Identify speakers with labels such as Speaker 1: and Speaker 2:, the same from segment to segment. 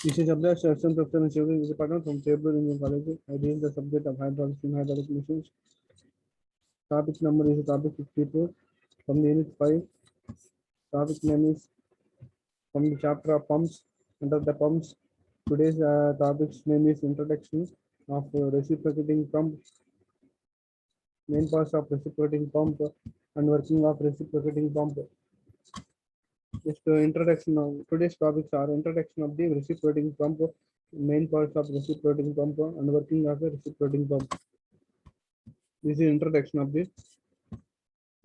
Speaker 1: This is subject section professor and civil department from Cable Engineering College. I read the subject of hydraulics and hydraulic machines. Topic number is topic 54 from the unit 5. Topic name is from the chapter of pumps. Under the pumps, today's topic's name is introduction of reciprocating pump, main parts of reciprocating pump and working of reciprocating pump. Just introduction of today's topics are introduction of the reciprocating pump, main parts of reciprocating pump and working of the reciprocating pump. This is introduction of the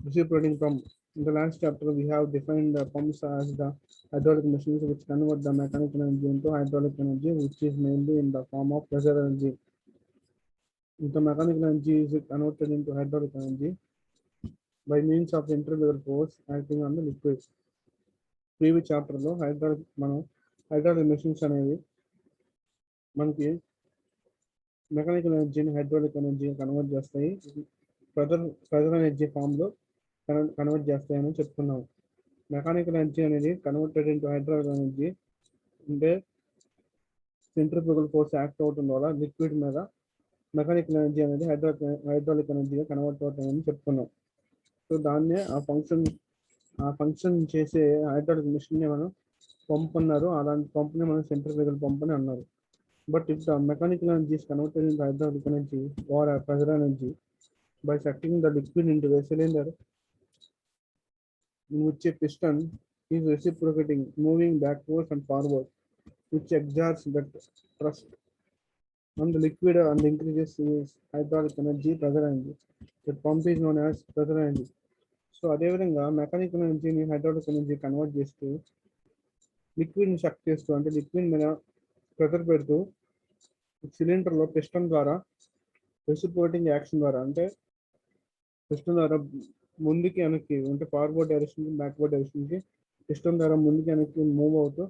Speaker 1: reciprocating pump. In the last chapter, we have defined the pumps as the hydraulic machines which convert the mechanical energy into hydraulic energy, which is mainly in the form of pressure energy. The mechanical energy is converted into hydraulic energy by means of centrifugal force acting on the liquid. Previous chapter లో hydraulic machines అనేవి మనకి mechanical ఎనర్జీని hydraulic energy convert చేస్తాయి, pressure energy form లో convert చేస్తాయని చెప్తున్నాం. Mechanical energy అనేది converted into hydraulic energy అంటే సెంట్రిఫ్యూగల్ ఫోర్స్ యాక్ట్ అవటం వల్ల లిక్విడ్ మీద మెకానికల్ ఎనర్జీ అనేది హైడ్రాలిక్ ఎనర్జీగా కన్వర్ట్ అవుతాయని చెప్తున్నాం. సో దాన్నే ఆ ఫంక్షన్ చేసే హైడ్రాలిక్ మిషన్ని మనం పంప్ అన్నారు. అలాంటి పంప్ని మనం సెంట్రిఫ్యూగల్ పంప్ అని అన్నారు. But if the mechanical energy is converted into hydraulic energy or a pressure energy by sucking the liquid into a cylinder in which a piston is reciprocating, moving backwards and forward, which exerts that thrust on the liquid and increases its hydraulic energy, pressure energy. The pump is known as pressure energy. So అదేవిధంగా mechanical ఎనర్జీని hydraulic energy convert చేస్తూ లిక్విడ్ని షక్ చేస్తూ అంటే liquid మీద pressure పెడుతూ సిలిండర్లో piston ద్వారా reciprocating action ద్వారా అంటే పిస్టన్ ద్వారా ముందుకి వెనక్కి అంటే ఫార్వర్డ్ డైరెక్షన్కి బ్యాక్వర్డ్ డైరెక్షన్కి పిస్టన్ ద్వారా ముందుకి వెనక్కి మూవ్ అవుతూ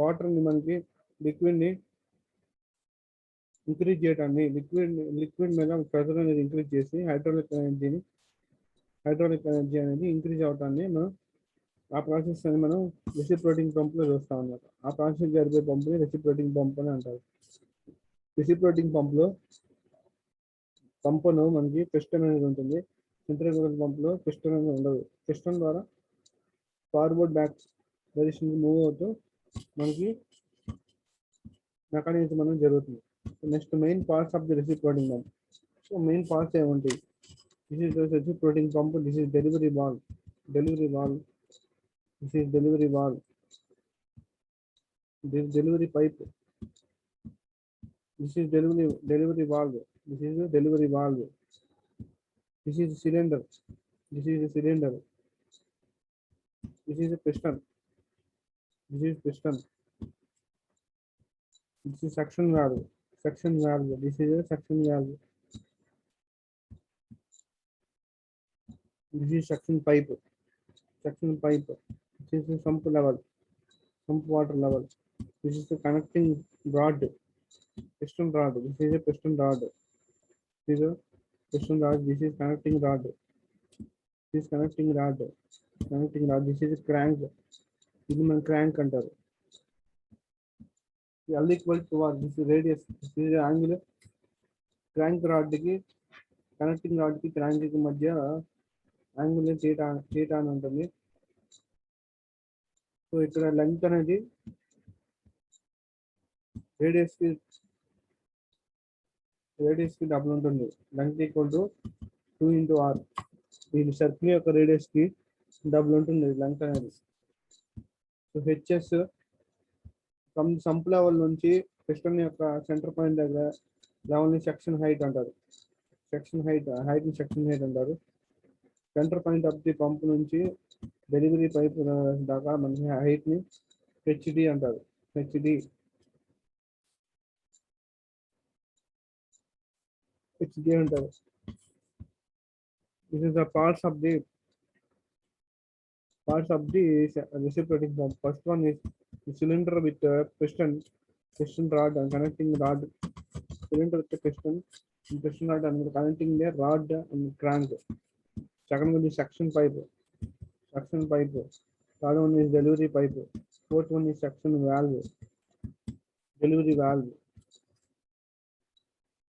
Speaker 1: వాటర్ని మనకి లిక్విడ్ని ఇంక్రీజ్ చేయడాన్ని లిక్విడ్ మీద ప్రెషర్ అనేది ఇంక్రీజ్ చేసి హైడ్రాలిక్ ఎనర్జీ అనేది ఇంక్రీజ్ అవటాన్ని మనం ఆ ప్రాసెస్ అని మనం రెసిప్రోకేటింగ్ పంప్లో చూస్తాం అన్నమాట. ఆ ప్రాసెస్ జరిగే పంపుని రెసిప్రోకేటింగ్ పంప్ అని అంటారు. రెసిప్రోకేటింగ్ పంప్లో పంపును మనకి పిస్టన్ అనేది ఉంటుంది. సెంట్రిఫ్యూగల్ పంప్లో పిస్టన్ అనేది ఉండదు. పిస్టన్ ద్వారా ఫార్వర్డ్ బ్యాక్ డైరెక్షన్కి మూవ్ అవుతూ మనకి మెకానిజం అనేది జరుగుతుంది. Next main parts of the reciprocating pump. So main parts ఏముంటాయి? This is reciprocating pump, this is delivery valve, this is delivery valve, this is delivery pipe, this is delivery valve, this is a delivery valve, this is a cylinder, this is a cylinder, this is a piston, this is piston, this is suction valve, this is a suction valve, this is suction pipe, this is the sump water level, this is the connecting rod, piston rod, this is a piston rod, this is a piston rod, this is connecting rod, this is connecting rod, this is a crank, ఇది మన crank అంటారు. L equal to what? This is radius, this is the angle. crank rod కి connecting rod కి crank కి మధ్య angle theta అని ఉంటుంది. So ఇక్కడ లెంగ్త్ అనేది రేడియస్ కి డబుల్ ఉంటుంది. Length equal to 2 into r. దీని సర్కిల్ యొక్క రేడియస్ కి డబుల్ ఉంటుంది లెంగ్త్ అనేది. So HS from sump level నుంచి పిస్టన్ యొక్క సెంటర్ పాయింట్ దగ్గర లెవెల్ని సెక్షన్ హైట్ అంటారు. హైట్ అంటారు. Centre point of the pump నుంచి డెలివరీ పైప్ దాకా మనకి హైట్ ని హెచ్డి అంటారు. it's given to us. This is the parts of the reciprocating pump. First one is the cylinder with piston rod and connecting rod. Cylinder with the piston rod and connecting the rod and crank. Second one is suction pipe. Suction pipe. Third one is delivery pipe. Fourth one is suction valve. Delivery valve.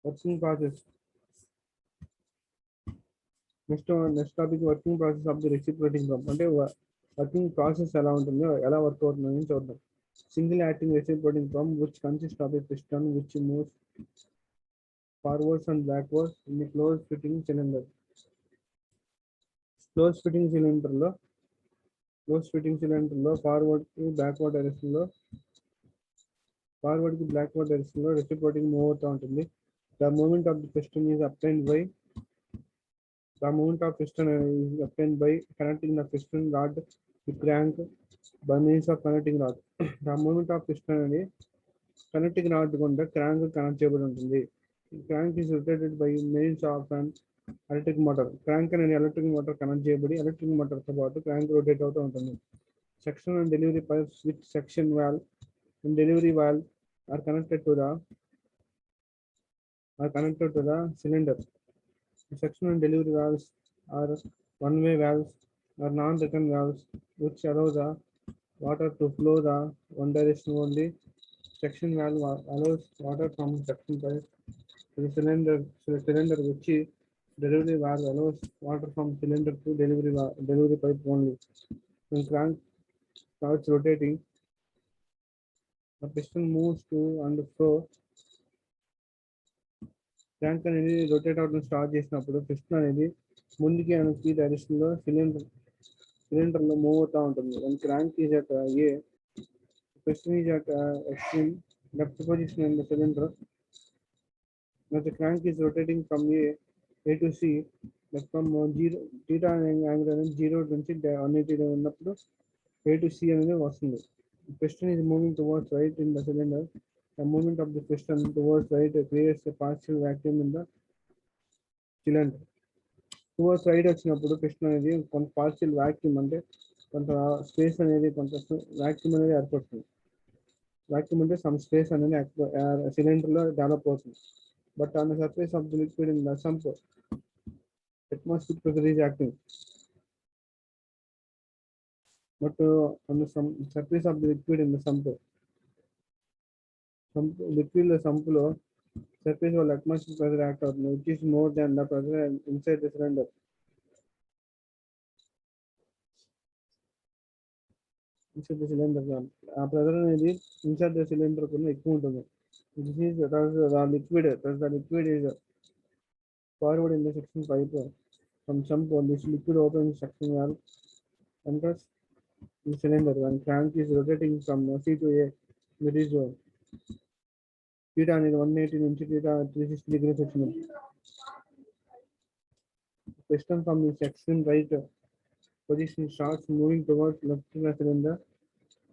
Speaker 1: Working process. Next topic working process of the reciprocating pump. అంటే working process ఎలా ఉంటుందో ఎలా work అవుతుందని చూద్దాం. Single acting reciprocating pump which consists of a piston which moves forwards and backwards in a closed fitting cylinder. Closed fitting cylinder లో forward కి backward direction లో reciprocating move అవుతూ ఉంటుంది. The movement of the piston is obtained by connecting the piston rod to crank by means of connecting rod. The movement of piston అనేది connecting rod గుండా crank connect చేయబడి ఉంటుంది. Crank is rotated by means of an electric motor. Crank అనేది electric motor connect చేయబడి electric motor తో పాటు crank rotate అవుతూ ఉంటుంది. Section and delivery pipes with section valve and delivery valve are connected to the cylinder. Section and delivery valves are one-way valves or non-return valves which allow the water to flow the one direction only. Section valve allows water from section pipe to the cylinder which delivery valve allows water from cylinder to delivery pipe only. When crank starts rotating, the piston moves to and fro. Crank అనేది rotate అవడం start చేసినప్పుడు piston అనేది ముందుకి వెనక్కి direction లో cylinder లో move అవుతూ ఉంటుంది. When crank is at A, piston is at extreme left position in the cylinder. When the crank is rotating from A to C, like from theta angle అనేది 0 నుంచి 180 ఉన్నప్పుడు A to C అనేది వస్తుంది. Piston is moving towards right in the cylinder. The movement of the piston towards right creates a partial vacuum in the cylinder. Towards right వచ్చినప్పుడు piston అనేది కొంత partial vacuum అంటే కొంత స్పేస్ అనేది కొంత vacuum అనేది ఏర్పడుతుంది. Vacuum అంటే some space అనేది cylinder లో డెవలప్ అవుతుంది. But on the surface of the liquid in the sump, atmospheric pressure is acting. But on the surface of the liquid in the sump లో surface wall atmospheric pressure act out, which is more than the pressure inside the cylinder. ఆ pressure అనేది inside the cylinder కన్నా ఎక్కువ ఉంటుంది. This is the liquid is forward in the section pipe from sump. This liquid opens section valve enters the cylinder when crank is rotating from C to A. That is theta అనేది 180 నుంచి theta 360 degrees వచ్చింది. Piston from the section right position starts moving towards left in the cylinder.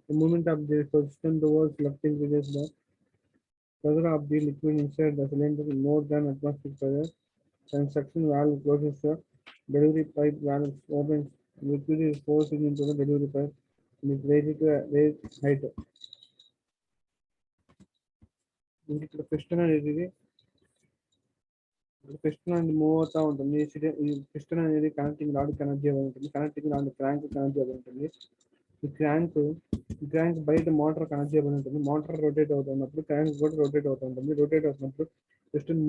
Speaker 1: The movement of the piston towards left increases the pressure of the liquid inside the cylinder more than atmospheric pressure. When suction valve closes, the delivery pipe valve opens. Liquid is forced into the delivery pipe and is raised to a raised height. ఇక్కడ piston అనేది move అవుతూ ఉంటుంది. ఈ piston అనేది connecting rod connect చేయబడి ఉంటుంది. Connecting rod crank connect చేయబడి ఉంటుంది. ఈ క్రాంక్ బయట మోటార్ కనెక్ట్ చేయబడి ఉంటుంది. మోటార్ రొటేట్ అవుతున్నప్పుడు క్రాంక్ కూడా రొటేట్ అవుతూ ఉంటుంది. రొటేట్ అవుతున్నప్పుడు పిస్టన్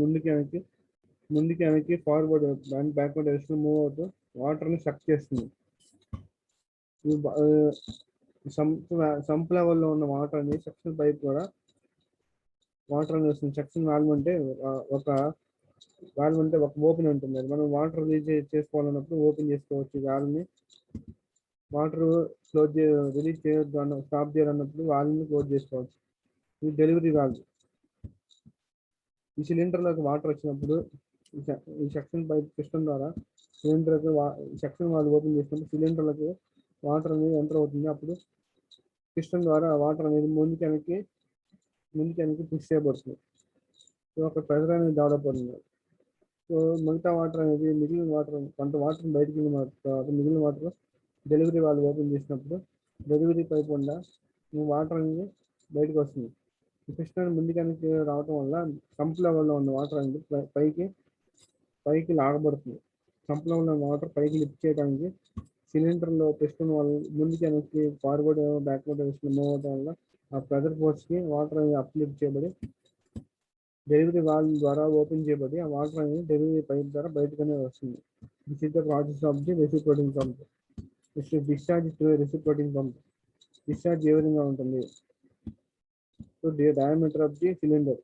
Speaker 1: ముందుకి వెనక్కి forward and backward direction move అవుతూ వాటర్ని సక్ చేస్తుంది. సంప్ లెవెల్లో ఉన్న వాటర్ అనేది సెక్షన్ పైప్ కూడా వాటర్ అనేది వస్తుంది. సెక్షన్ వాల్వ్ అంటే ఒక ఓపెన్ ఉంటుంది. అది మనం వాటర్ రిలీజ్ చేసుకోవాలన్నప్పుడు ఓపెన్ చేసుకోవచ్చు. వాల్వ్ని వాటర్ రిలీజ్ చేయొద్దు స్టాప్ చేయాలన్నప్పుడు వాల్వ్ని క్లోజ్ చేసుకోవచ్చు. ఇది డెలివరీ వాల్వ్. ఈ సిలిండర్లోకి వాటర్ వచ్చినప్పుడు ఈ సెక్షన్ పైప్ సిస్టమ్ ద్వారా సిలిండర్కి సెక్షన్ వాల్వ్ ఓపెన్ చేసినప్పుడు సిలిండర్లకు వాటర్ అనేది ఎంటర్ అవుతుంది. అప్పుడు సిస్టమ్ ద్వారా వాటర్ అనేది ముందుకి వెనక్కి పుష్ చేయబడుతుంది. ఒక ప్రెజర్ అనేది డెవలప్ అవుతుంది. సో మిగతా వాటర్ అనేది మిగిలిన వాటర్ కొంత వాటర్ బయటికి తర్వాత మిగిలిన వాటర్ డెలివరీ వాళ్ళు ఓపెన్ చేసినప్పుడు డెలివరీ పైప్ గుండా వాటర్ అనేది బయటకు వస్తుంది. పిస్టన్ ముందుకనికి రావటం వల్ల సంప్ లెవెల్లో ఉన్న వాటర్ అనేది పైకి లాగబడుతుంది. సంప్ లెవెల్లో ఉన్న వాటర్ పైకి లిఫ్ట్ చేయడానికి సిలిండర్లో పిస్టన్ వాళ్ళు ముందుకి వెనక్కి ఫార్వర్డ్ బ్యాక్వర్డ్ మూవ్ అవడం వల్ల ఆ ప్రెజర్ ఫోర్స్కి వాటర్ అనేది అప్లిఫ్ట్ చేయబడి డెలివరీ వాల్వ్ ద్వారా ఓపెన్ చేయబడి ఆ వాటర్ అనేది డెలివరీ పైప్ ద్వారా బయటకనే వస్తుంది. This is the process of the reciprocating pump. Discharge to reciprocating pump. Discharge ఏ విధంగా ఉంటుంది? So diameter of the cylinder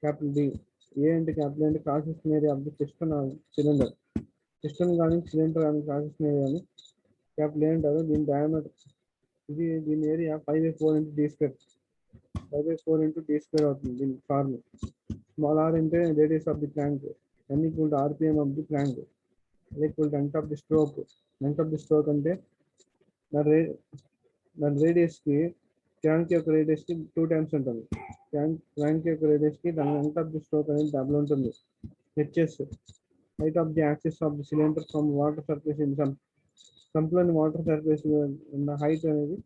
Speaker 1: capital D. A అంటే క్యాపిటల్ అంటే cross section area of the piston cylinder. Piston కానీ cylinder కానీ cross section area కానీ capital A అంటారు. దీని డయామీటర్ దీని area 5/4 into d square. 5/4 into d square అవుతుంది దీని ఫార్మ్. స్మాల్ r అంటే radius of the plank. n equal to rpm of the plank. equal to length of the stroke. length of the stroke అంటే దాని radius కి tank యొక్క radius కి 2 times ఉంటుంది. Tank యొక్క రేడియస్ కి దాని లెంగ్త్ ఆఫ్ ది స్ట్రోక్ అనేది డబుల్ ఉంటుంది. HS height of the axis of the cylinder from water surface in సంప్లోని వాటర్ సర్ఫేస్ ఉన్న హైట్ అనేది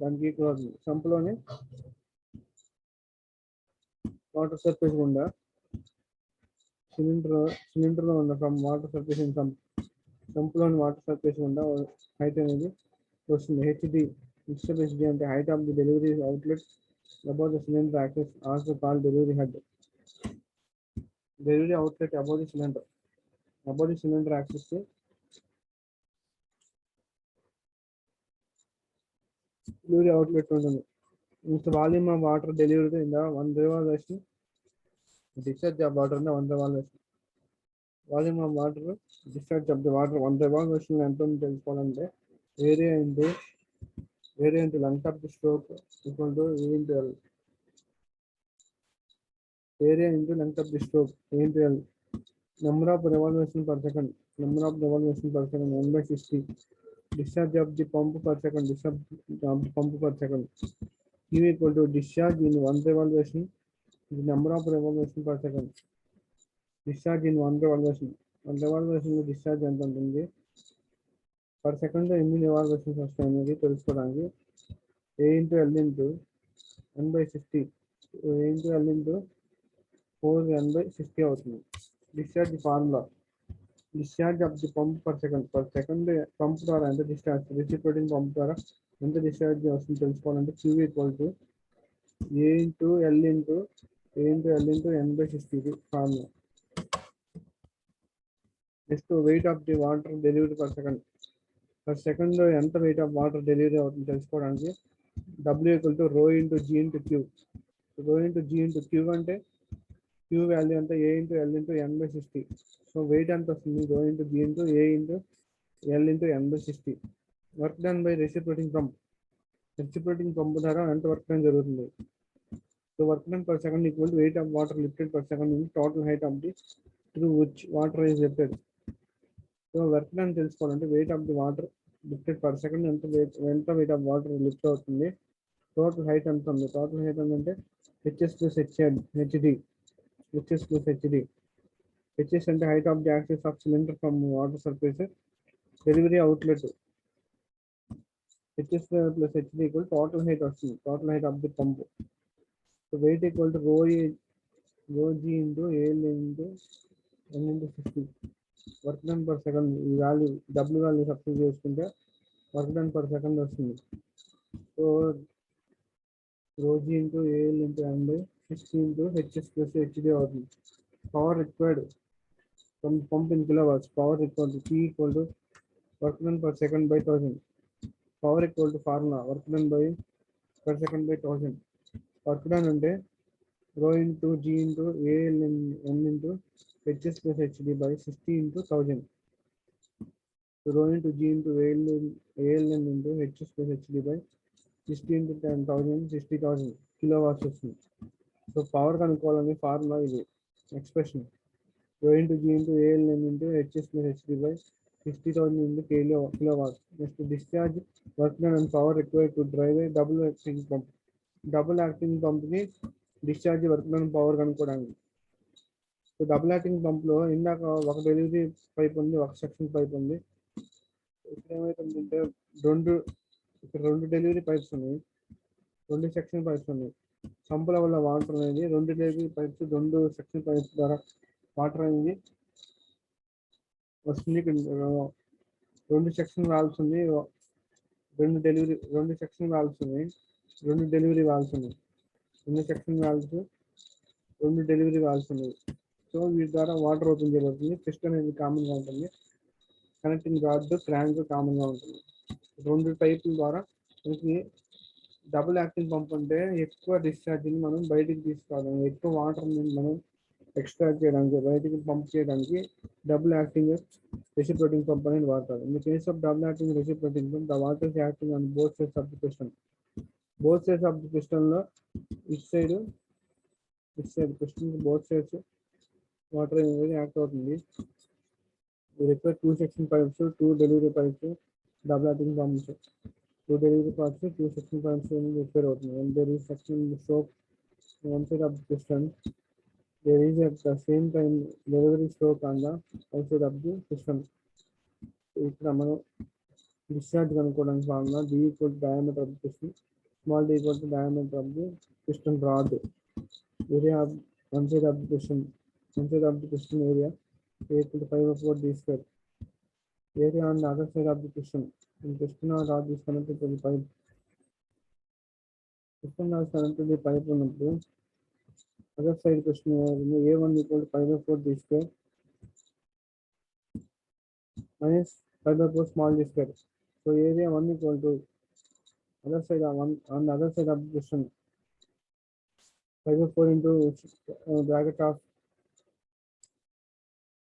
Speaker 1: దానికి ఈక్వల్ అవుతుంది. సంప్లోని వాటర్ సర్ఫేస్ గుండా సిలిండర్ లో ఉన్న ఫ్రమ్ వాటర్ సర్ఫేస్ ఇన్ సంప్లోని వాటర్ సర్ఫేస్ గుండా హైట్ అనేది వస్తుంది. హెచ్డి హెచ్డి అంటే height of the delivery outlet about the cylinder axis also called delivery head. Delivery outlet about the cylinder access delivery outlet ఉంటుంది. Volume of water delivery in the 1 revolution. Discharge of water in 1 revolution. Volume of water discharge of the water 1 revolution ఎంత ఉందో తెలుసుకోవాలంటే area into length of the stroke equal to A into L. Area into length of the stroke A into L. Number of revolution per second 1/60. discharge of the pump per second. Q equal to discharge in 1 revolution, the number of revolution per second. Discharge in 1 revolution. 1 revolution discharge ఎంత ఉంటుంది per second ఎన్ని revolutions వస్తాయనేది తెలుసుకోవడానికి A into L into n/60. A into L into 4n/60 అవుతుంది. Discharge formula. Discharge of the pump per second. Pump ద్వారా ఎంత discharge reciprocating pump ద్వారా ఎంత discharge వస్తుంది తెలుసుకోవాలంటే Q equal to A into L into n/60 formula. Next wait of the water delivery per second ఎంత weight of water delivery అవుతుంది తెలుసుకోవడానికి W equal to rho into G into Q. Rho into G into Q అంటే Q value అంటే A into L into n/60. So weight ఎంత వస్తుంది rho into G into A into L into n/60. Work done by reciprocating pump ద్వారా ఎంత work done జరుగుతుంది. So work done per second equal to weight of water lifted per second into total height of the through which water is lifted. So work done తెలుసుకోవాలంటే weight of the water lifted per second ఎంత weight of water lift అవుతుంది, total height ఎంత ఉంది. Total height అంటే HS plus HD. HS అంటే height of the axis of cylinder from water surface delivery outlet. HS plus HD equal total height వస్తుంది, total height of the pump. So weight equal to rho G into AL into n into 60. Work done per second ఈ value W value substitute చేసుకుంటే work done per second వస్తుంది. So rho G into AL into n/60 into HS plus HD అవుతుంది. Power required from pump in kilowatts. Power equal to P equal to work done per second by 1000. Power equal to formula work done by per second by 1000. Work done అంటే rho into G into AL n into HS plus HD by 60 into 1000. So rho into G into AL n into HS plus HD by 60 into 10,000, 60,000 kilowatts వస్తుంది. So power కనుక్కోవాలని formula ఇది expression. rho into G into AL n into HS plus HD by 60,000 into kilowatts. Next discharge work done and power required to drive a double acting pump. Double acting pump ని discharge work done power కనుక్కోవడానికి so double acting పంప్లో ఇందాక ఒక delivery pipe ఉంది, ఒక section pipe ఉంది. ఇక్కడ ఏమైతుందంటే రెండు ఇక్కడ రెండు డెలివరీ పైప్స్ ఉన్నాయి, రెండు సెక్షన్ పైప్స్ ఉన్నాయి. సంపుల వల్ల వాటర్ అనేది రెండు డెలివరీ పైప్స్, రెండు సెక్షన్ పైప్స్ ద్వారా వాటర్ అనేది వస్తుంది. ఇక్కడ రెండు సెక్షన్ వాల్వ్స్ ఉంది, రెండు సెక్షన్ వాల్వ్స్ ఉన్నాయి, రెండు డెలివరీ వాల్వ్స్ ఉన్నాయి, రెండు సెక్షన్ వాల్వ్స్, రెండు డెలివరీ వాల్వ్స్ ఉన్నాయి. సో వీటి ద్వారా వాటర్ ఓపెన్ చేయబడుతుంది. పిస్టన్ అనేది కామన్గా ఉంటుంది, కనెక్టింగ్ రాడ్ క్రాంక్ కామన్గా ఉంటుంది. రెండు టైపుల ద్వారా మనకి డబుల్ యాక్టింగ్ పంప్ అంటే ఎక్కువ డిశ్చార్జ్ని మనం బయటికి తీసుకోవాలి, ఎక్కువ వాటర్ని మనం ఎక్స్ట్రాక్ట్ చేయడానికి, బయటికి పంప్ చేయడానికి డబుల్ యాక్టింగ్ reciprocating pump అనేది వాడతారు. In the case of double acting reciprocating pump, the water is acting on both sides of the piston. Both sides of the piston లో ఇటు side piston both sides water అనేది act అవుతుంది. Require 2 section pipes, 2 delivery pipes, double acting pumps, 2 delivery pipes, 2 section pipes require అవుతుంది. And there is section stroke on one side of the piston. There is at the same time delivery stroke on the outside of the piston. ఇక్కడ మనం discharge కనుక్కోవడానికి భాగంగా D equal to diameter of the piston, small d equal to diameter of the piston rod, area of one side of the piston area equal to 5/4 d square, area on the other side of the piston, and piston or rod is connected to the pipe. Piston is connected to the pipe ఉన్నప్పుడు other side piston A1 equal to 5/4 d square minus 5/4 small d square. So area 1 equal to other side of one on the other side of the piston 5/4 into bracket of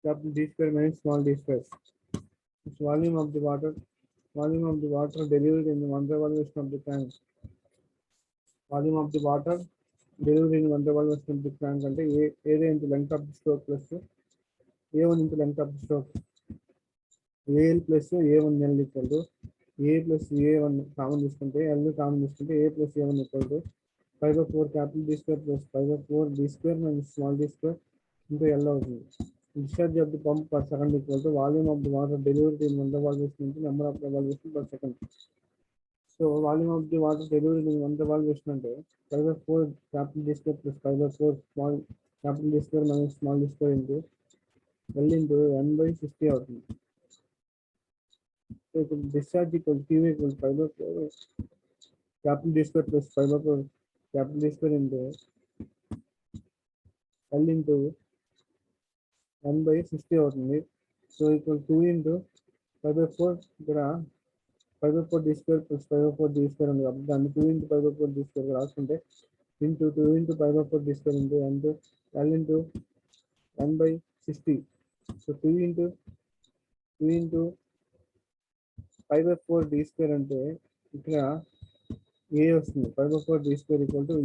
Speaker 1: capital D square minus small d square. It's volume of the water delivered in the one revolution of the tank. Volume of the water delivered in one revolution of the tank అంటే area into length of the stroke plus A1 into length of the stroke. AL plus A1L equal to A plus A1 common తీసుకుంటే L common తీసుకుంటే A plus A1 equal to 5/4 capital D square plus 5/4 D square minus small d square into L అవుతుంది. Discharge of the pump per second equal to volume of the water delivered in one revolution into number of revolution per second. So volume of the water delivered in one revolution అంటే 5/4 capital D square plus 5/4 small capital D square minus small d square into L into N/60 అవుతుంది. So discharge equal to Q equal to 5/4 capital D square plus 5/4 capital D square into L into N/60 అవుతుంది. So equal 2 into 5/4 ఇక్కడ 5/4 d square plus 5/4 d square ఉంది కాబట్టి దాన్ని 2 into 5/4 d square రాసుకుంటే into 2 into 5/4 d square into L into N/60. So 2 into 5/4 d square అంటే ఇక్కడ ఏ వస్తుంది. 5/4 d square equal to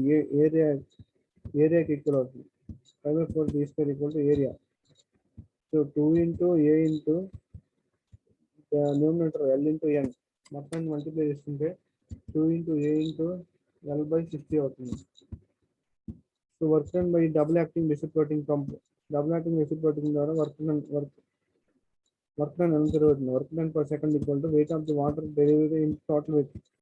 Speaker 1: ఏరియాకి ఈక్వల్ అవుతుంది. 5/4 d square equal to area. So 2 into A into the numerator L into N మొత్తాన్ని multiply చేస్తుంటే 2 into A into L/60 అవుతుంది. So work done by double acting reciprocating pump. Double acting reciprocating ద్వారా work done ఎంత జరుగుతుంది. Work done per second equal to weight of the water delivery in total weight.